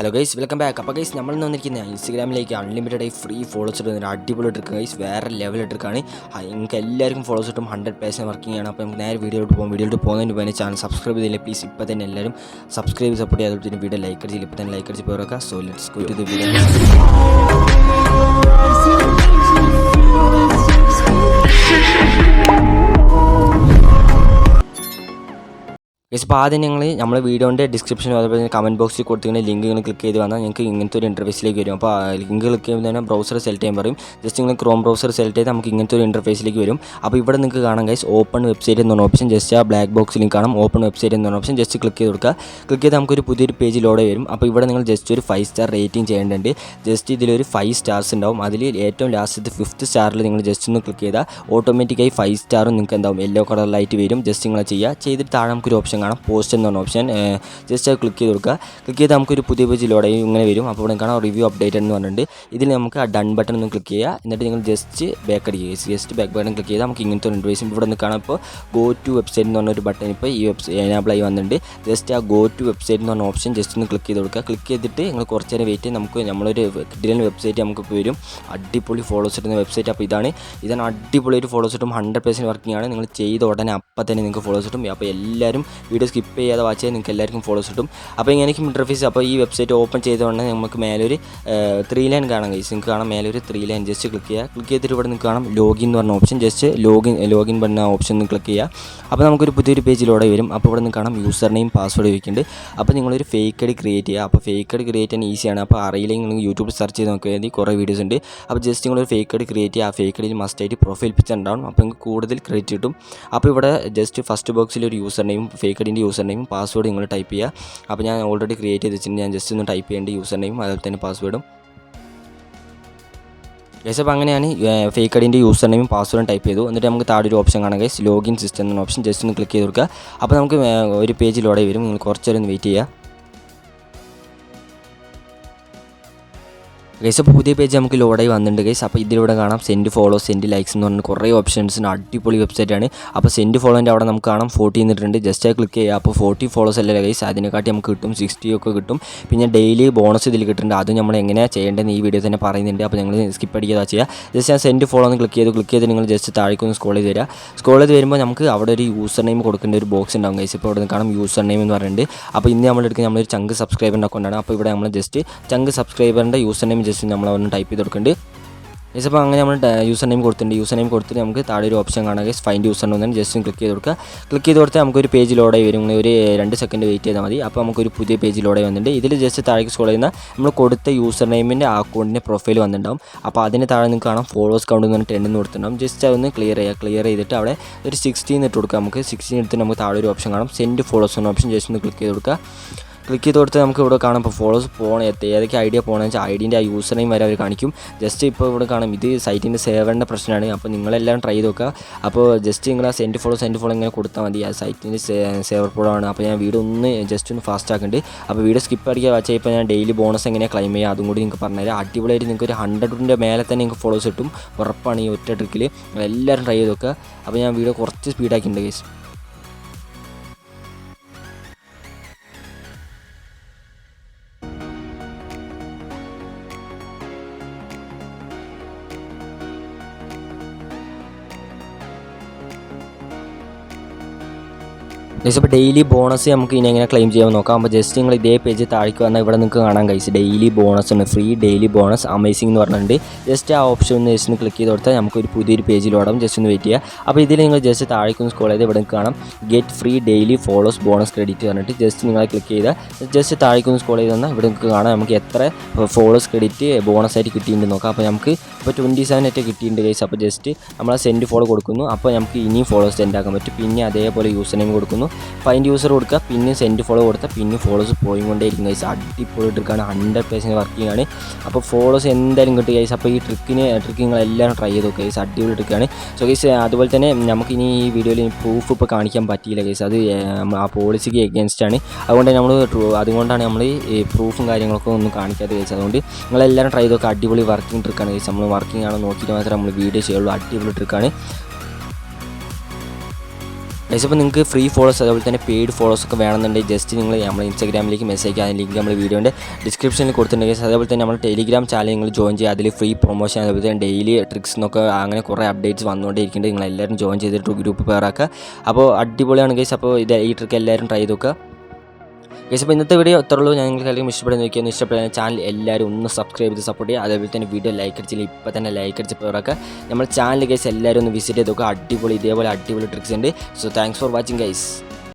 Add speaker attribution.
Speaker 1: Hello guys, welcome back. അപ്പോൾ guys നമ്മൾ വന്നിരിക്കുന്ന ഇൻസ്റ്റാഗ്രാമിലേക്ക് അൺലിമിറ്റഡ് ഫ്രീ ഫോളോസ് ഇടുന്ന ഒരു അടിപൊളി ട്രിക്ക് ഗൈസ്, വേറെ ലെവൽ ട്രിക്കാണ്. നിങ്ങൾക്ക് എല്ലാവർക്കും ഫോളോസ് കിട്ടും, 100% വർക്കിംഗ് ആണ്. അപ്പോൾ നമുക്ക് നേരെ വീഡിയോയിലോട്ട് പോകുന്നതിന് മുമ്പ് ചാനൽ സബ്സ്ക്രൈബ് ചെയ്തില്ല പ്ലീസ് ഇപ്പോൾ തന്നെ എല്ലാവരും സബ്സ്ക്രൈബ് സപ്പോർട്ട് ചെയ്യാതെ തന്നെ വീഡിയോ ലൈക്ക് അടിച്ചില്ല, ഇപ്പോൾ തന്നെ ലൈക്ക് അടിച്ച് പോരൊക്കെ. So let's go to the video. ഇപ്പോൾ ആദ്യം നമ്മൾ വീഡിയോൻ്റെ ഡിസ്ക്രിപ്ഷനും അതുപോലെ കമൻറ്റ് ബോക്സിൽ കൊടുത്തിങ്ങനെ ലിങ്ക് ഇങ്ങനെ ക്ലിക്ക് ചെയ്ത് വന്നാൽ നിങ്ങൾക്ക് ഇങ്ങനത്തെ ഒരു ഇൻ്റർഫേസിലേക്ക് വരും. അപ്പോൾ ലിങ്ക് ക്ലിക്ക് ചെയ്യുമ്പോൾ തന്നെ ബ്രൗസർ സെലക്ട് ചെയ്യാൻ പറയും. ജസ്റ്റ് നിങ്ങൾ ക്രോം ബ്രൗസർ സെലക്ട് ചെയ്ത് നമുക്ക് ഇങ്ങനത്തെ ഒരു ഇൻ്റർഫേസിലേക്ക് വരും. അപ്പോൾ ഇവിടെ നിങ്ങൾക്ക് കാണാം ഗൈസ്, ഓപ്പൺ വെബ്സൈറ്റ് എന്ന് പറഞ്ഞ ഓപ്ഷൻ. ജസ്റ്റ് ആ ബ്ലാക്ക് ബോക്സ് ലിങ്ക് കാണാം, ഓപ്പൺ വെബ്സൈറ്റ് എന്ന് പറഞ്ഞ ഓപ്ഷൻ. ജസ്റ്റ് ക്ലിക്ക് ചെയ്ത് കൊടുക്കുക. ക്ലിക്ക് ചെയ്ത് നമുക്കൊരു പുതിയൊരു പേജ് ലോഡ് വരും. അപ്പോൾ ഇവിടെ നിങ്ങൾ ജസ്റ്റ് ഒരു 5 സ്റ്റാർ റേറ്റിംഗ് ചെയ്യേണ്ടതുണ്ട്. ജസ്റ്റ് ഇതിലൊരു 5 സ്റ്റാർസ് ഉണ്ടാവും. അതിൽ ഏറ്റവും ലാസ്റ്റത്തെ 5th സ്റ്റാറിൽ നിങ്ങൾ ജസ്റ്റ് ഒന്ന് ക്ലിക്ക് ചെയ്താൽ ഓട്ടോമാറ്റിക്കായി 5 സ്റ്റാറും നിങ്ങൾക്ക് എന്താവും യെല്ലോ കളറിലായിട്ട് വരും. ജസ്റ്റ് നിങ്ങൾ ചെയ്തിട്ട് താഴെ നമുക്കൊരു ഓപ്ഷൻ കാണാം, പോസ്റ്റ് എന്ന് പറഞ്ഞ ഓപ്ഷൻ. ജസ്റ്റ് അത് ക്ലിക്ക് ചെയ്ത് കൊടുക്കുക. ക്ലിക്ക് ചെയ്ത് നമുക്കൊരു പുതിയ പേജ് ലോഡായി ഇങ്ങനെ വരും. അപ്പോൾ ഇവിടെ കാണാം റിവ്യൂ അപ്ഡേറ്റ് എന്ന് പറഞ്ഞിട്ടുണ്ട്. ഇതിൽ നമുക്ക് ആ ഡൺ ബട്ടൺ ഒന്ന് ക്ലിക്ക് ചെയ്യുക. എന്നിട്ട് നിങ്ങൾ ജസ്റ്റ് ബാക്ക് അടിക്കുക. ജസ്റ്റ് ബാക്ക് ബട്ടൺ ക്ലിക്ക് ചെയ്താൽ നമുക്ക് ഇങ്ങനത്തെ ഒരു ഇൻ്റർഫേസ് ഇവിടെ നിന്ന് കാണാം. ഇപ്പോൾ ഗോ ടു വെബ്സൈറ്റ് എന്ന് പറഞ്ഞൊരു ബട്ടൺ ഇപ്പോൾ ഈ എനാബിൾ ആയി വന്നിട്ടുണ്ട്. ജസ്റ്റ് ആ ഗോ ടു വെബ്സൈറ്റ് എന്ന് പറഞ്ഞ ഓപ്ഷൻ ജസ്റ്റ് ഒന്ന് ക്ലിക്ക് ചെയ്ത് കൊടുക്കുക. ക്ലിക്ക് ചെയ്തിട്ട് നിങ്ങൾ കുറച്ച് നേരം വെയിറ്റ് ചെയ്ത് നമുക്ക് നമ്മളൊരു കിഡിലൻ വെബ്സൈറ്റ് നമുക്ക് വരും. അടിപൊളി ഫോളോസ് ഇടുന്ന വെബ്സൈറ്റ്. അപ്പോൾ ഇതാണ് അടിപൊളി ഒരു ഫോളോസ് കിട്ടും. 100% വർക്കിംഗ് ആണ്. നിങ്ങൾ ചെയ്ത ഉടനെ അപ്പം തന്നെ നിങ്ങൾക്ക് ഫോളോസ് കിട്ടും. അപ്പോൾ എല്ലാവരും വീഡിയോ സ്കിപ്പ് ചെയ്യാതെ വാച്ച് ചെയ്ത് നിങ്ങൾക്ക് എല്ലാവർക്കും ഫോളോസ് കിട്ടും. അപ്പോൾ ഇങ്ങനെയൊക്കെ ഇൻ്റർഫേസ്. അപ്പോൾ ഈ വെബ്സൈറ്റ് ഓപ്പൺ ചെയ്തുകൊണ്ട് നമുക്ക് മേലൊരു 3 ലൈൻ കാണാം ഗൈസ്. നിങ്ങൾക്ക് കാണാം മേലൊരു 3 ലൈൻ. ജസ്റ്റ് ക്ലിക്ക് ചെയ്യുക. ക്ലിക്ക് ചെയ്തിട്ട് ഇവിടെ നിങ്ങൾക്ക് കാണാം ലോഗിൻ എന്ന് പറഞ്ഞ ഓപ്ഷൻ. ജസ്റ്റ് ലോഗിൻ പറഞ്ഞ ഓപ്ഷൻ ഒന്ന് ക്ലിക്ക് ചെയ്യുക. അപ്പോൾ നമുക്കൊരു പുതിയൊരു പേജിലൂടെ വരും. അപ്പോൾ ഇവിടെ നിന്ന് കാണാം യൂസർ നെയിം പാസ്വേഡ് ചോദിക്കുന്നുണ്ട്. അപ്പോൾ നിങ്ങളൊരു ഫേക്ക് ഐഡി ക്രിയേറ്റ് ചെയ്യുക. അപ്പോൾ ഫേക്ക് ഐഡി ക്രിയേറ്റ് ചെയ്യാൻ ഈസിയാണ്. അപ്പോൾ അറിയില്ലെങ്കിൽ നിങ്ങൾ യൂട്യൂബിൽ സെർച്ച് ചെയ്ത് നോക്കിയാൽ കുറേ വീഡിയോസ് ഉണ്ട്. അപ്പോൾ ജസ്റ്റ് നിങ്ങളൊരു ഫേക്ക് ഐഡി ക്രിയേറ്റ് ചെയ്യുക. ആ ഫേക്ക് ഐഡിയിൽ മസ്റ്റായിട്ട് പ്രൊഫൈൽ പിക്ചർ ഉണ്ടാവും. അപ്പോൾ നിങ്ങൾക്ക് കൂടുതൽ ക്രെഡിറ്റ് കിട്ടും. അപ്പോൾ ഇവിടെ ജസ്റ്റ് ഫസ്റ്റ് ബോക്സിൽ ഒരു യൂസർ നെയിം, ഫേക്ക് ഐഡിൻ്റെ യൂസർ നെയിം, പാസ്വേഡ് നിങ്ങൾ ടൈപ്പ് ചെയ്യുക. അപ്പോൾ ഞാൻ ഓൾറെഡി ക്രിയേറ്റ് ചെയ്ത് വെച്ചിട്ടുണ്ട്. ഞാൻ ജസ്റ്റ് ഒന്ന് ടൈപ്പ് ചെയ്യേണ്ട യൂസർ നെയിം അതുപോലെ തന്നെ പാസ്വേഡും. ഗൈസ് അപ്പോൾ അങ്ങനെയാണ് ഫേക്ക് ഐഡിൻ്റെ യൂസർ നെയിം പാസ്വേഡും ടൈപ്പ് ചെയ്തു. എന്നിട്ട് നമുക്ക് താഴെ ഒരു ഓപ്ഷൻ കാണാം ഗൈസ്, ലോഗിൻ സിസ്റ്റം എന്ന ഓപ്ഷൻ. ജസ്റ്റ് ഒന്ന് ക്ലിക്ക് ചെയ്ത് കൊടുക്കുക. അപ്പോൾ നമുക്ക് ഒരു പേജ് ലോഡായി വരും. നിങ്ങൾ കുറച്ച് നേരം ഒന്ന് വെയിറ്റ് ചെയ്യുക. ഗൈസ് അപ്പോൾ പുതിയ പേജ് നമുക്ക് ലോഡായി വന്നിട്ടുണ്ട് ഗൈസ്. അപ്പോൾ ഇതിലൂടെ കാണാം സെൻഡ് ഫോളോ, സെൻഡ് ലൈക്സ് എന്ന് പറഞ്ഞാൽ കുറേ ഓപ്ഷൻസിന് അടിപൊളി വെബ്സൈറ്റാണ്. അപ്പോൾ സെൻഡ് ഫോളോൻ്റെ അവിടെ നമുക്ക് കാണാം 40 എന്നിട്ടുണ്ട്. ജസ്റ്റ് ക്ലിക്ക് ചെയ്യുക. അപ്പോൾ 40 ഫോളോസ് അല്ലേ ഗൈസ്, അതിനെക്കാട്ടി നമുക്ക് കിട്ടും 60 ഒക്കെ കിട്ടും. പിന്നെ ഡെയിലി ബോണസ് ഇതിൽ കിട്ടുന്നുണ്ട്. അതും നമ്മൾ എങ്ങനെയാണ് ചെയ്യേണ്ടതെന്ന് ഈ വീഡിയോ തന്നെ പറയുന്നുണ്ട്. അപ്പോൾ നിങ്ങൾ സ്കിപ്പ് അടിക്കാതെ ചെയ്യുക. ജസ്റ്റ് ഞാൻ സെൻഡ് ഫോളോ ഒന്ന് ക്ലിക്ക് ചെയ്ത് നിങ്ങൾ ജസ്റ്റ് താഴേക്കൊന്ന് സ്ക്രോൾ ചെയ്ത് തരിക. സ്ക്രോൾ ചെയ്ത് വരുമ്പോൾ നമുക്ക് അവിടെ ഒരു യൂസർ നെയിം കൊടുക്കേണ്ട ഒരു ബോക്സ് ഉണ്ടാവും ഗൈസ്. ഇപ്പോൾ ഇവിടെ കാണാം യൂസർ നെയിം എന്ന് പറയുന്നുണ്ട്. അപ്പോൾ ഇന്ന് നമ്മളെടുക്കുന്ന നമ്മളൊരു ചങ്ക് സബ്സ്ക്രൈബറിൻ്റെ അക്കൗണ്ടാണ്. അപ്പോൾ ഇവിടെ നമ്മൾ ജസ്റ്റ് ചങ്ക് സബ്സ്ക്രൈബറിൻ്റെ യൂസർ നെയിം ജസ്റ്റ് നമ്മളൊന്ന് ടൈപ്പ് ചെയ്ത് കൊടുക്കുന്നുണ്ട്. ഗൈസ് അപ്പോൾ അങ്ങനെ നമ്മൾ യൂസർ നെയിം കൊടുത്തിട്ടുണ്ട്. യൂസർ നെയിം കൊടുത്തിട്ട് നമുക്ക് താഴെ ഒരു ഓപ്ഷൻ കാണാം ഗൈസ്, ഫൈൻഡ് യൂസർ എന്ന് ജസ്റ്റ് ക്ലിക്ക് ചെയ്ത് കൊടുക്കുക. ക്ലിക്ക് ചെയ്ത് കൊടുത്താൽ നമുക്കൊരു പേജ് ലോഡായി വരും. ഒരു 2 സെക്കൻഡ് വെയിറ്റ് ചെയ്താൽ മതി. അപ്പോൾ നമുക്കൊരു പുതിയ പേജ് ലോഡായി വന്നിട്ടുണ്ട്. ഇതിൽ ജസ്റ്റ് താഴേക്ക് സ്ക്രോൾ ചെയ്യുന്ന നമ്മൾ കൊടുത്ത യൂസർ നെയിമിൻ്റെ ആ അക്കൗണ്ടിൻ്റെ പ്രൊഫൈൽ വന്നിട്ടുണ്ടാവും. അപ്പോൾ അതിന് താഴെ നിങ്ങൾക്ക് കാണാം ഫോളോവേഴ്സ് കൗണ്ട് എന്ന് പറഞ്ഞിട്ട് 10 എന്ന് കൊടുത്തിട്ടുണ്ടാവും. ജസ്റ്റ് അതൊന്ന് ക്ലിയർ ചെയ്തിട്ട് അവിടെ ഒരു 16 ഇട്ട് കൊടുക്കുക. നമുക്ക് 16 എടുത്തിട്ട് നമുക്ക് താഴെ ഒരു ഓപ്ഷൻ കാണാം, സെൻഡ് ഫോളോസ് എന്ന ഓപ്ഷൻ. ജസ്റ്റ് ഒന്ന് ക്ലിക്ക് ചെയ്ത് കൊടുക്കുക. ക്ലിക്ക് ചെയ്ത് കൊടുത്ത് നമുക്ക് ഇവിടെ കാണാം ഇപ്പോൾ ഫോളോസ് ഏതൊക്കെ ഐഡിയ പോകണമെന്ന് വെച്ചാൽ ഐഡിൻ്റെ ആ യൂസർ നെയിം വരെ അവർ കാണിക്കും. ജസ്റ്റ് ഇപ്പോൾ ഇവിടെ കാണാം ഇത് സൈറ്റിൻ്റെ സേവറിൻ്റെ പ്രശ്നമാണ്. അപ്പോൾ നിങ്ങളെല്ലാം ട്രൈ ചെയ്ത് നോക്കുക. അപ്പോൾ ജസ്റ്റ് നിങ്ങൾ ആ സെൻഡ് ഫോളോ ഇങ്ങനെ കൊടുത്താൽ മതി. ആ സൈറ്റിൻ്റെ സേവർ പ്രോഡാണ്. അപ്പോൾ ഞാൻ വീഡിയോ ജസ്റ്റ് ഒന്ന് ഫാസ്റ്റ് ആക്കുന്നുണ്ട്. അപ്പോൾ വീഡിയോ സ്കിപ്പ് അടിക്കുക വെച്ചാൽ ഇപ്പോൾ ഞാൻ ഡെയിലി ബോണസ് എങ്ങനെയാണ് ക്ലെയിം ചെയ്യുക അതും കൂടി നിങ്ങൾക്ക് പറഞ്ഞുതരാം. അടിപൊളിയായിട്ട് നിങ്ങൾക്ക് ഒരു 100ൻ്റെ മേലെ തന്നെ നിങ്ങൾക്ക് ഫോളോസ് കിട്ടും ഉറപ്പാണ് ഈ ഒറ്റ ട്രിക്കിൽ. എല്ലാവരും ട്രൈ ചെയ്ത് നോക്കുക. അപ്പോൾ ഞാൻ വീഡിയോ കുറച്ച് സ്പീഡാക്കിയിട്ടുണ്ട് ഗൈസ്. ഗൈസ് അപ്പോൾ ഡെയിലി ബോണസ് നമുക്ക് ഇനി എങ്ങനെ ക്ലെയിം ചെയ്യാൻ നോക്കാം. അപ്പോൾ ജസ്റ്റ് നിങ്ങൾ ഇതേ പേജ് താഴേക്ക് വന്നാൽ ഇവിടെ നിങ്ങൾക്ക് കാണാം ഗൈസ്, ഡെയിലി ബോണസ് ഉണ്ട്, ഫ്രീ ഡെയിലി ബോണസ് അമേസിംഗ് എന്ന് പറഞ്ഞിട്ടുണ്ട്. ജസ്റ്റ് ആ ഓപ്ഷൻ ഒന്ന് ജസ്റ്റ് ക്ലിക്ക് ചെയ്ത് കൊടുത്താൽ നമുക്കൊരു പുതിയൊരു പേജിലോടാം. ജസ്റ്റ് ഒന്ന് വെയിറ്റ് ചെയ്യുക. അപ്പോൾ ഇതിൽ നിങ്ങൾ ജസ്റ്റ് താഴേക്ക് സ്ക്രോൾ ചെയ്ത് ഇവിടെ കാണാം get free daily follows bonus credit പറഞ്ഞിട്ട് ജസ്റ്റ് നിങ്ങൾ ക്ലിക്ക് ചെയ്താൽ ജസ്റ്റ് താഴേക്ക് സ്ക്രോൾ ചെയ്ത് വന്നാൽ ഇവിടെ നിങ്ങൾക്ക് കാണാം നമുക്ക് എത്ര ഫോളോസ് ക്രെഡിറ്റ് ബോണസ് ആയിട്ട് കിട്ടിയിട്ടുണ്ട് നോക്കാം. അപ്പോൾ നമുക്ക് ഇപ്പോൾ 27 ആയിട്ട് കിട്ടിയിട്ടുണ്ട് ഗൈസ്. അപ്പോൾ ജസ്റ്റ് നമ്മൾ ആ സെൻഡ് ഫോളോ കൊടുക്കുന്നു. അപ്പോൾ നമുക്ക് ഇനിയും ഫോളോസ് സെൻഡ് ആക്കാൻ പറ്റും. പിന്നെ അതേപോലെ യൂസർ നെയിം കൊടുക്കുന്നു, ഫൈൻഡ് യൂസർ കൊടുക്കുക, പിന്നെ സെൻഡ് ഫോളോ കൊടുത്താൽ പിന്നെ ഫോളോസ് പോയിക്കൊണ്ടേ ഇരിക്കും ഗൈസ്. അടിപൊളി ട്രിക്കാണ്, 100% വർക്കിംഗ് ആണ്. അപ്പോൾ ഫോളോസ് എന്തായാലും കിട്ടും ഗൈസ്. അപ്പോൾ ഈ ട്രിക്ക് നിങ്ങളെല്ലാവരും ട്രൈ ചെയ്ത് നോക്കുക ഗൈസ്, അടിപൊളി ട്രിക്കാണ്. സോ ഗൈസ് അതുപോലെ തന്നെ നമുക്കിനി ഈ വീഡിയോയിൽ പ്രൂഫ് ഇപ്പോൾ കാണിക്കാൻ പറ്റിയില്ല ഗൈസ്, അത് ആ പോളിസിക്ക് എഗെയിൻസ്റ്റ് ആണ്. അതുകൊണ്ടാണ് നമ്മൾ ഈ പ്രൂഫും കാര്യങ്ങളൊക്കെ ഒന്നും കാണിക്കാതെ ഗൈസ്. അതുകൊണ്ട് നിങ്ങളെല്ലാവരും ട്രൈ ചെയ്ത് നോക്കുക. അടിപൊളി വർക്കിംഗ് ട്രിക്കാണ് ഗൈസ്. നമ്മൾ വർക്കിംഗ് ആണോ നോക്കിയിട്ട് മാത്രമേ നമ്മൾ വീഡിയോ ചെയ്യുള്ളൂ. അടിപൊളി ട്രിക്കാണ്. ഗൈസ് അപ്പോൾ നിങ്ങൾക്ക് ഫ്രീ ഫോളോസ് അതുപോലെ തന്നെ പെയ്ഡ് ഫോളോസ് ഒക്കെ വേണമെന്നുണ്ടെങ്കിൽ ജസ്റ്റ് നിങ്ങൾ നമ്മൾ ഇൻസ്റ്റാഗ്രാമിലേക്ക് മെസ്സേജ് ചെയ്യാൻ ലിങ്ക് നമ്മൾ വീഡിയോൻ്റെ ഡിസ്ക്രിപ്ഷനിൽ കൊടുത്തിട്ടുണ്ടെങ്കിൽ അതേപോലെ തന്നെ നമ്മൾ ടെലിഗ്രാം ചാനൽ നിങ്ങൾ ജോയിൻ ചെയ്യുക. അതിൽ ഫ്രീ പ്രൊമോഷൻ അതുപോലെ തന്നെ ഡെയിലി ട്രിക്സ് എന്നൊക്കെ അങ്ങനെ കുറേ അപ്ഡേറ്റ്സ് വന്നുകൊണ്ടിരിക്കുന്നുണ്ട്. നിങ്ങൾ എല്ലാവരും ജോയിൻ ചെയ്തിട്ട് ഗ്രൂപ്പ് പേറാക്കുക. അപ്പോൾ അടിപൊളിയാണ് ഗൈസ്. അപ്പോൾ ഈ ട്രിക്ക് എല്ലാവരും ട്രൈ ചെയ്ത് നോക്കുക ഗൈസ്. അപ്പോൾ ഇന്നത്തെ വീഡിയോ ഇത്രയുള്ളൂ. ഞാൻ നിങ്ങൾക്ക് എല്ലാവരും ഇഷ്ടപ്പെടുന്ന നോക്കിയാൽ ഇഷ്ടപ്പെടുന്ന ചാനൽ എല്ലാവരും ഒന്ന് സബ്സ്ക്രൈബ് ചെയ്ത് സപ്പോർട്ട് ചെയ്യുക. അതേപോലെ തന്നെ വീഡിയോ ലൈക്ക് അടിച്ചില്ല ഇപ്പോൾ തന്നെ ലൈക്ക് അടിച്ച് പേറാക്കുക. നമ്മൾ ചാനൽ ഗൈസ് എല്ലാവരും ഒന്ന് വിസിറ്റ് ചെയ്ത് നോക്കുക. ഇതേപോലെ അടിപൊളി ട്രിക്സ് ഉണ്ട്. So thanks for watching guys.